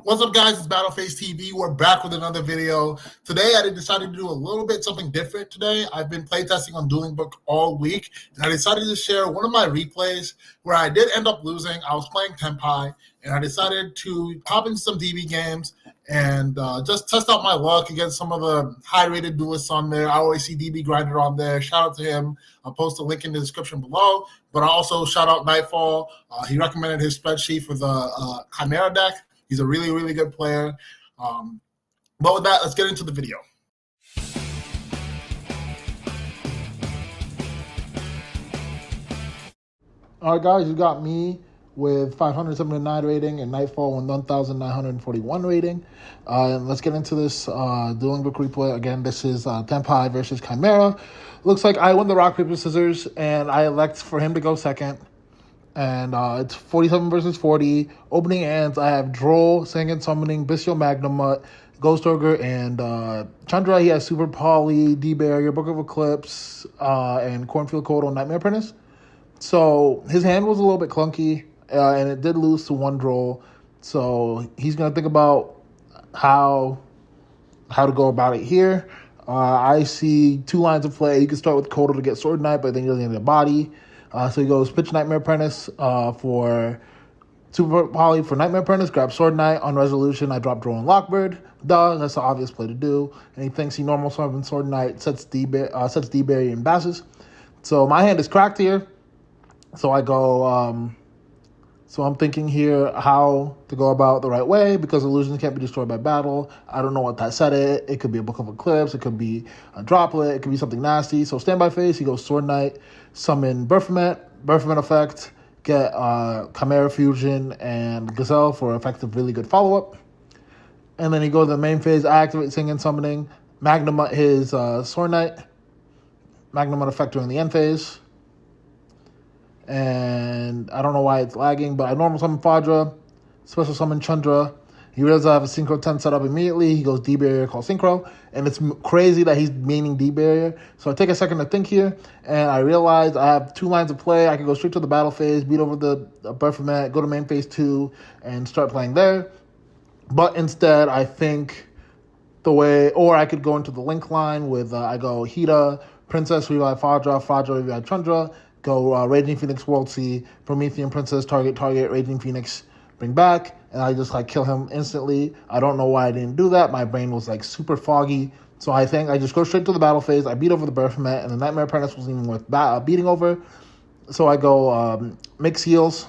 What's up, guys? It's Battleface TV. We're back with another video. Today, I decided to do a little bit something different today. I've been playtesting on Dueling Book all week, and I decided to share one of my replays where I did end up losing. I was playing Tenpai, and I decided to hop into some DB games and just test out my luck against some of the high-rated duelists on there. I always see DB Grinder on there. Shout out to him. I'll post a link in the description below. But I also shout out Nightfall. He recommended his spreadsheet for the Chimera deck. He's a really, really good player. But with that, let's get into the video. All right, guys, you got me with 579 rating and Nightfall with 1,941 rating. And let's get into this Dueling Book replay. Again, this is Tenpai versus Chimera. Looks like I won the rock, paper, scissors, and I elect for him to go second. And it's 47 versus 40. Opening hands, I have Droll, Singing, Summoning, Bestial Magnamut, Ghost Ogre, and Chandra. He has Super Poly, D-Barrier, Book of Eclipse, and Cornfield Kodo, Nightmare Apprentice. So his hand was a little bit clunky, and it did lose to one Droll. So he's going to think about how to go about it here. I see two lines of play. You can start with Kodo to get Sword Knight, but then you're going to get a body. So he goes pitch Nightmare Apprentice for Super Poly for Nightmare Apprentice, grab Sword Knight. On resolution, I drop Droll and Lockbird. Duh, that's the obvious play to do. And he thinks he normal summons Sword Knight, sets D-Barrier and Basses. So my hand is cracked here. So I go, so I'm thinking here how to go about the right way because illusions can't be destroyed by battle. I don't know what that set is. It could be a Book of Eclipse. It could be a Droplet. It could be something nasty. So standby phase, he goes Sword Knight, summon Berfomet effect, get Chimera Fusion and Gazelle for effective really good follow-up. And then he goes to the main phase, I activate Singing, Summoning, Magnamut his Sword Knight, Magnamut effect during the end phase. And I don't know why it's lagging, but I normal summon Fadra, special summon Chandra. He realizes I have a Synchro 10 set up immediately. He goes D-Barrier, called Synchro. And it's crazy that he's meaning D-Barrier. So I take a second to think here, and I realize I have two lines of play. I can go straight to the battle phase, beat over the Berfomet, go to main phase 2, and start playing there. But instead, I think or I could go into the link line with, I go Hida, Princess, Revive Fadra, Revive Chandra, go Raging Phoenix, World Sea, Promethean Princess, target, Raging Phoenix, bring back, and I just kill him instantly. I don't know why I didn't do that. My brain was super foggy. So I think I just go straight to the battle phase. I beat over the Berfomet, and the Nightmare Apprentice wasn't even worth beating over. So I go mix heals,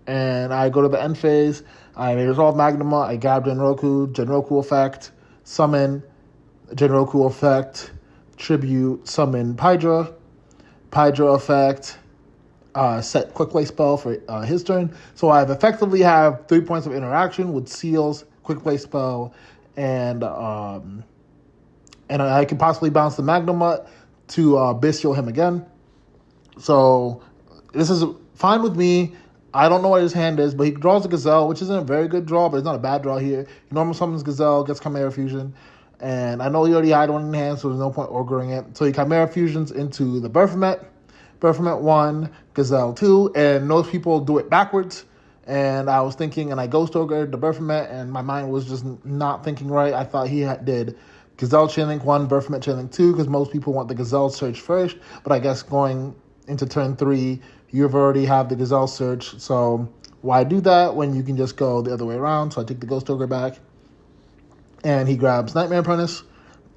and I go to the end phase. I resolve Magnamut. I grab Genroku effect, summon Genroku effect, tribute, summon Pydra effect, set quick play spell for his turn. So I've effectively have 3 points of interaction with seals, quick play spell, and I can possibly bounce the Magnamut to bestial him again. So this is fine with me. I don't know what his hand is, but he draws a Gazelle, which isn't a very good draw, but it's not a bad draw here. He normal summons Gazelle, gets Chimera Fusion. And I know he already had one in hand, so there's no point ogreing it. So he Chimera Fusions into the Berfomet 1, Gazelle 2, and most people do it backwards. And I was thinking, and I Ghost Ogre the Berfomet, and my mind was just not thinking right. I thought he did Gazelle Chainlink 1, Berfomet Chainlink 2, because most people want the Gazelle search first. But I guess going into turn 3, you've already have the Gazelle search. So why do that when you can just go the other way around? So I take the Ghost Ogre back. And he grabs Nightmare Apprentice,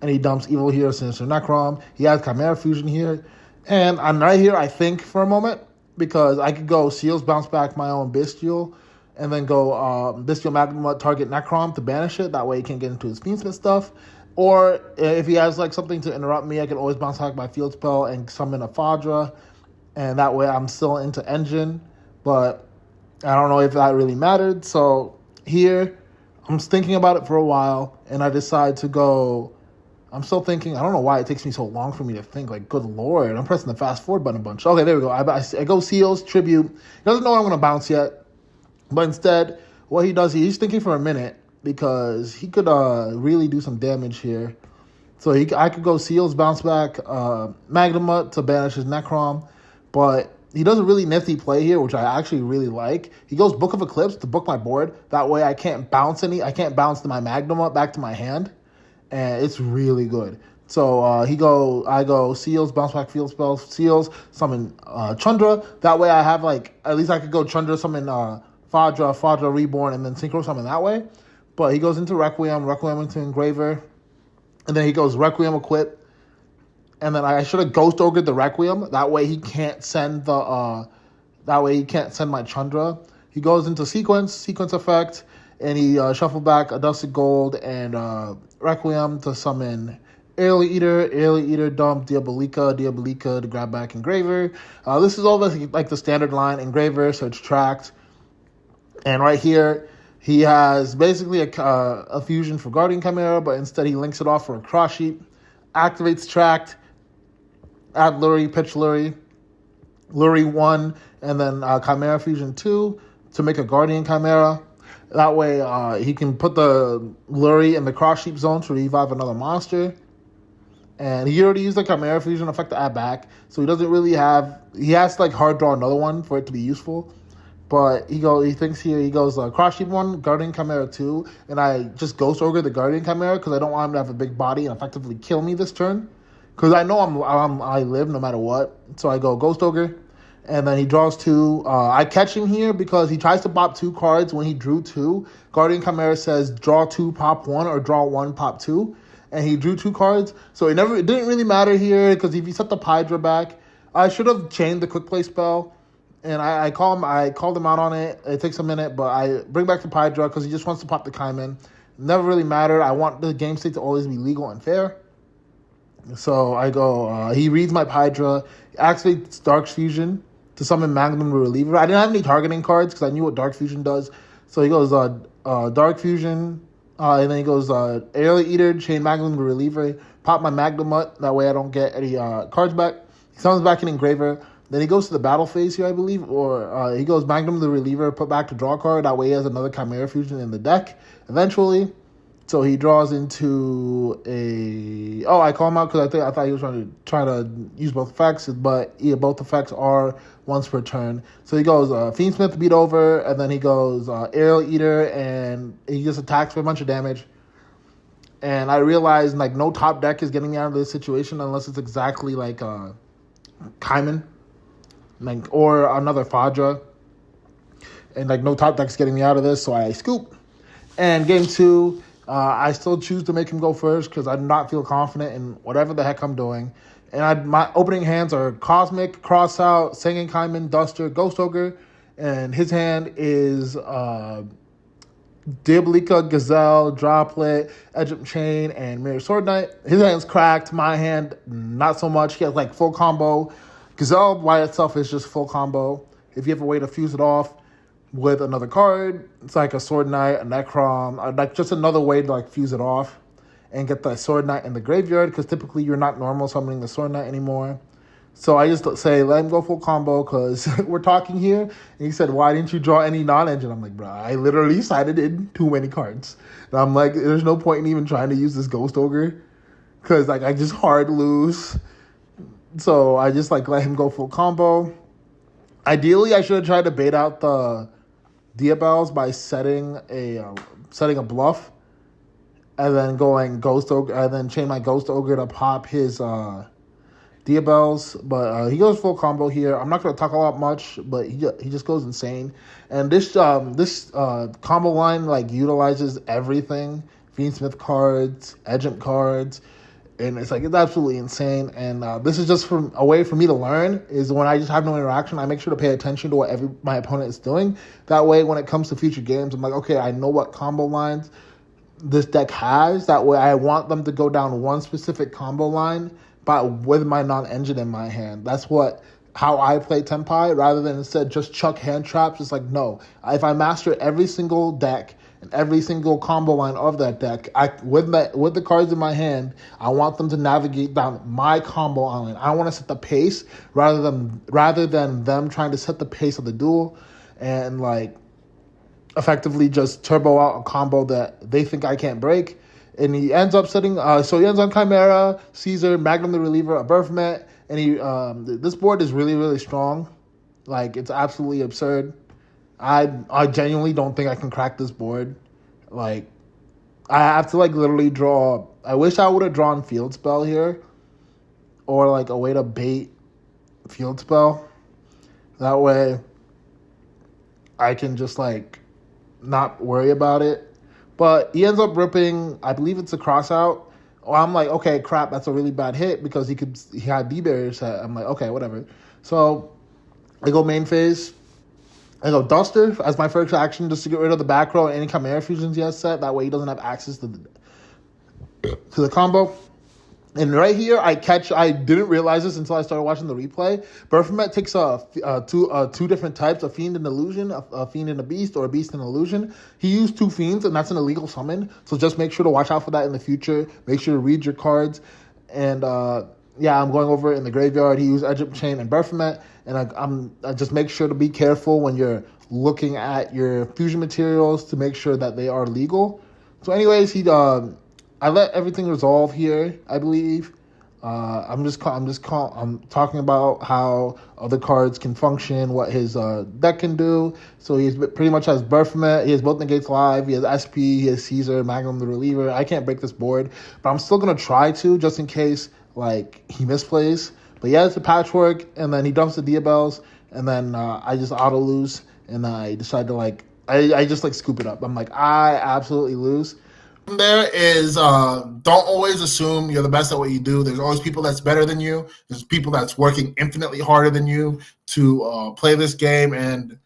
and he dumps Evil Hero, Sinister Necrom. He has Chimera Fusion here. And I'm right here, I think, for a moment, because I could go Seals, bounce back my own Bestial, and then go Bestial Magnamut, target Necrom to banish it. That way he can't get into his Fiendsmith stuff. Or if he has something to interrupt me, I can always bounce back my Field Spell and summon a Fadra. And that way I'm still into Engine. But I don't know if that really mattered. So here, I'm thinking about it for a while, and I decide to go. I'm still thinking. I don't know why it takes me so long for me to think. Good Lord, I'm pressing the fast forward button a bunch. Okay, there we go. I go Seals, Tribute. He doesn't know I'm going to bounce yet. But instead, what he does, he's thinking for a minute because he could really do some damage here. So I could go Seals, bounce back, Magnamut to banish his Necrom. But he does a really nifty play here, which I actually really like. He goes Book of Eclipse to book my board. That way I can't bounce my Magnum up back to my hand. And it's really good. So I go Seals, bounce back field spell, Seals, summon Chandra. That way I have at least I could go Chandra, summon Fadra Reborn, and then Synchro summon that way. But he goes into Requiem into Engraver, and then he goes Requiem Equip. And then I should have Ghost Ogred the Requiem. That way he can't send my Chandra. He goes into Sequence Effect, and he shuffle back a Dusted Gold and Requiem to summon Airly Eater, dump Diabolica to grab back Engraver. This is all the standard line, Engraver, Search Tract. And right here, he has basically a fusion for Guardian Chimera, but instead he links it off for a Cross Sheep, activates Tract, add Lurie, pitch Lurie 1, and then Chimera Fusion 2 to make a Guardian Chimera. That way he can put the Lurie in the Cross Sheep zone to revive another monster. And he already used the Chimera Fusion effect to add back, so he doesn't really have... He has to hard draw another one for it to be useful. But he goes Cross Sheep 1, Guardian Chimera 2, and I just Ghost Ogre the Guardian Chimera because I don't want him to have a big body and effectively kill me this turn. Because I know I live no matter what. So I go Ghost Ogre. And then he draws 2. I catch him here because he tries to pop 2 cards when he drew 2. Guardian Chimera says draw 2, pop 1, or draw 1, pop 2. And he drew 2 cards. So it didn't really matter here because if he set the Hydra back, I should have chained the Quick Play spell. And I called him out on it. It takes a minute, but I bring back the Hydra because he just wants to pop the Kaiman. Never really mattered. I want the game state to always be legal and fair. So I go, he reads my Hydra, activates Dark Fusion to summon Magnum the Reliever. I didn't have any targeting cards because I knew what Dark Fusion does. So he goes Dark Fusion, and then he goes Airly Eater, chain Magnum the Reliever, pop my Magnum up. That way I don't get any cards back. He summons back an Engraver. Then he goes to the battle phase here, I believe, or he goes Magnum the Reliever, put back to draw card. That way he has another Chimera Fusion in the deck eventually. So he draws into a... Oh, I call him out because I thought he was trying to use both effects, but yeah, both effects are once per turn. So he goes Fiendsmith to beat over, and then he goes Aerial Eater, and he just attacks for a bunch of damage. And I realized no top deck is getting me out of this situation unless it's exactly Kaiman, or another Fadra. And no top deck's getting me out of this, so I scoop. And game 2... I still choose to make him go first because I do not feel confident in whatever the heck I'm doing. And my opening hands are Cosmic, Crossout, Sangin Kaiman, Duster, Ghost Ogre. And his hand is Diabolica, Gazelle, Droplet, Edge Chain, and Mirror Sword Knight. His hand's cracked. My hand, not so much. He has full combo. Gazelle by itself is just full combo. If you have a way to fuse it off with another card, it's a Sword Knight, a Necrom, just another way to fuse it off and get the Sword Knight in the graveyard because typically you're not normal summoning the Sword Knight anymore. So I just say, let him go full combo because we're talking here. And he said, why didn't you draw any non-engine? I'm like, bro, I literally sided in too many cards. And I'm like, there's no point in even trying to use this Ghost Ogre because I just hard lose. So I just let him go full combo. Ideally, I should have tried to bait out the Diabels by setting a bluff, and then going Ghost Ogre, and then chain my Ghost Ogre to pop his Diabels. But he goes full combo here. I'm not going to talk a lot much, but he just goes insane. And this combo line utilizes everything: Fiendsmith cards, Edgent cards. And it's absolutely insane. And this is just a way for me to learn is when I just have no interaction, I make sure to pay attention to what my opponent is doing. That way, when it comes to future games, I'm like, okay, I know what combo lines this deck has. That way, I want them to go down one specific combo line, but with my non-engine in my hand. That's how I play Tenpai, rather than instead just chuck hand traps. It's no. If I master every single deck and every single combo line of that deck, with the cards in my hand, I want them to navigate down my combo island. I want to set the pace rather than them trying to set the pace of the duel and effectively just turbo out a combo that they think I can't break. And he ends up setting, so he ends on Chimera, Caesar, Magnum the Reliever, a Birthmet, and this board is really, really strong. Like, it's absolutely absurd. I genuinely don't think I can crack this board. Like, I have to like literally draw. I wish I would have drawn field spell here, or like a way to bait field spell. That way, I can just like not worry about it. But he ends up ripping. I believe it's a cross out. Well, I'm like, okay, crap, that's a really bad hit because he had B barrier set. I'm like, okay, whatever. So I go main phase. I go Duster as my first action just to get rid of the back row and any Chimera fusions he has set. That way he doesn't have access to the combo. And right here, I didn't realize this until I started watching the replay. Baphomet takes two different types, a Fiend and Illusion, a Fiend and a Beast, or a Beast and Illusion. He used two Fiends, and that's an illegal summon. So just make sure to watch out for that in the future. Make sure to read your cards. And yeah, I'm going over it in the graveyard. He used Egypt Chain and Baphomet. And I just make sure to be careful when you're looking at your fusion materials to make sure that they are legal. So anyways, I let everything resolve here, I believe. I'm talking about how other cards can function, what his deck can do. So he pretty much has Baphomet. He has both negates live. He has SP. He has Caesar, Magnum the reliever. I can't break this board, but I'm still gonna try to just in case like he misplays. But yeah, it's a patchwork, and then he dumps the Diabells, and then I just auto lose, and I decide to I just scoop it up. I'm like, I absolutely lose. There is, don't always assume you're the best at what you do. There's always people that's better than you. There's people that's working infinitely harder than you to play this game and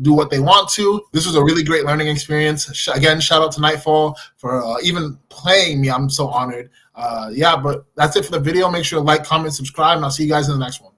do what they want to. This was a really great learning experience. Again, shout out to Nightfall for even playing me. I'm so honored. Yeah, but that's it for the video. Make sure to like, comment, subscribe, and I'll see you guys in the next one.